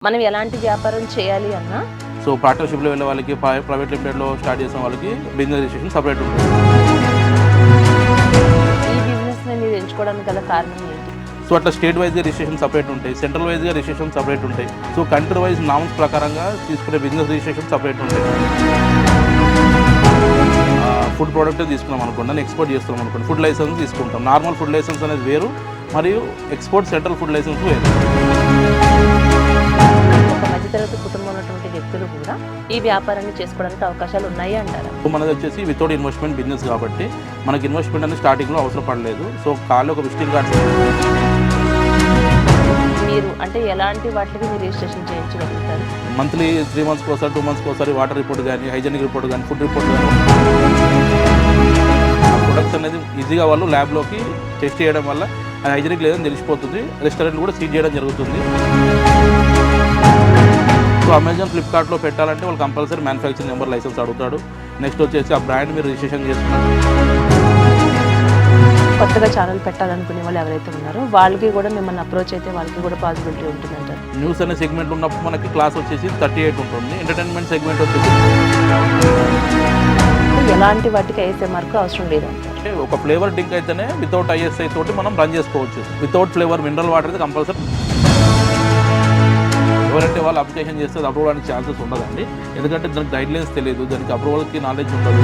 మనం ఎలాంటి వ్యాపారం చేయాలి అన్నా సో పార్ట్నర్షిప్లో వెళ్ళే వాళ్ళకి ప్రైవేట్ లిమిటెడ్లో స్టార్ట్ చేసిన వాళ్ళకి బిజినెస్ రిజిస్ట్రేషన్ సపరేట్ ఉంటుంది. ఈ బిజినెస్ని మీరు ఎంచుకోవడానికి గల కారణం ఏంటి? సో అట్లా స్టేట్ వైజ్గా రిజిస్ట్రేషన్ సపరేట్ ఉంటాయి, సెంట్రల్ వైజ్గా రిజిస్ట్రేషన్ సపరేట్ ఉంటాయి. సో కంట్రీ వైజ్ నామ్స్ ప్రకారంగా తీసుకునే బిజినెస్ రిజిస్ట్రేషన్ సపరేట్ ఉంటాయి. ఫుడ్ ప్రోడక్ట్ తీసుకున్నాం అనుకోండి, దాన్ని ఎక్స్పోర్ట్ చేస్తున్నాం అనుకోండి, ఫుడ్ లైసెన్స్ తీసుకుంటాం. నార్మల్ ఫుడ్ లైసెన్స్ అనేది వేరు, మరియు ఎక్స్పోర్ట్ సెంట్రల్ ఫుడ్ లైసెన్స్ వేరు. ఒక మధ్యతరగతి కుటుంబంలో ఉన్నటువంటి వ్యక్తులు కూడా ఈ వ్యాపారాన్ని చేసుకోవడానికి అవకాశాలు ఉన్నాయి అంటారా? మనది వచ్చేసి వితౌట్ ఇన్వెస్ట్మెంట్ బిజినెస్ కాబట్టి మనకి ఇన్వెస్ట్మెంట్ అనేది స్టార్టింగ్లో అవసరం పడలేదు. సో ఖాళీ ఒక విజిటింగ్ కార్డ్స్ మీరు అంటే ఎలాంటి వాటికి మీరు రిజిస్ట్రేషన్ చేయించగలుగుతారు? మంత్లీ 3 మంత్స్కి ఒకసారి 2 మంత్స్కి ఒకసారి వాటర్ రిపోర్ట్ కానీ, హైజెనిక్ రిపోర్ట్ కానీ, ఫుడ్ రిపోర్ట్ కానీ, ఆ ప్రొడక్ట్స్ అనేది ఈజీగా వాళ్ళు ల్యాబ్లోకి టెస్ట్ చేయడం వల్ల అది హైజెనిక్ లేదని తెలిసిపోతుంది. రెస్టారెంట్ కూడా సీజ్ చేయడం జరుగుతుంది. సో అమెజాన్, ఫ్లిప్కార్ట్లో పెట్టాలంటే వాళ్ళు కంపల్సరీ మ్యానుఫ్యాక్చరింగ్ నెంబర్ లైసెన్స్ అడుగుతాడు. నెక్స్ట్ వచ్చేసి ఆ బ్రాండ్ మీరు రిజిస్ట్రేషన్ చేసుకున్నారు. కొత్తగా ఛానల్ పెట్టాలనుకునే వాళ్ళు ఎవరైతే ఉన్నారో వాళ్ళకి కూడా మిమ్మల్ని అప్రోచ్ అయితే వాళ్ళకి కూడా పాసిబిలిటీ ఉంటుందంటారు. న్యూస్ అనే సెగ్మెంట్ ఉన్నప్పుడు మనకి క్లాస్ వచ్చేసి 38 ఉంటుంది. ఎంటర్టైన్మెంట్ సెగ్మెంట్ వచ్చేసి ఎలాంటి వాటికి ఐఎస్ఎంఆర్కు అవసరం లేదంటారు. అంటే ఒక ఫ్లేవర్ డ్రింక్ అయితేనే వితౌట్ ఐఎస్ఐ తోటి మనం రన్ చేసుకోవచ్చు. వితౌట్ ఫ్లేవర్ మినరల్ వాటర్ అయితే కంపల్సరీ. ఎవరంటే వాళ్ళు అప్లికేషన్ చేస్తే అప్రూవల్ అనే ఛాన్సెస్ ఉండదండి. ఎందుకంటే దానికి గైడ్లైన్స్ తెలియదు, దానికి అప్రూవల్కి నాలెడ్జ్ ఉండదు.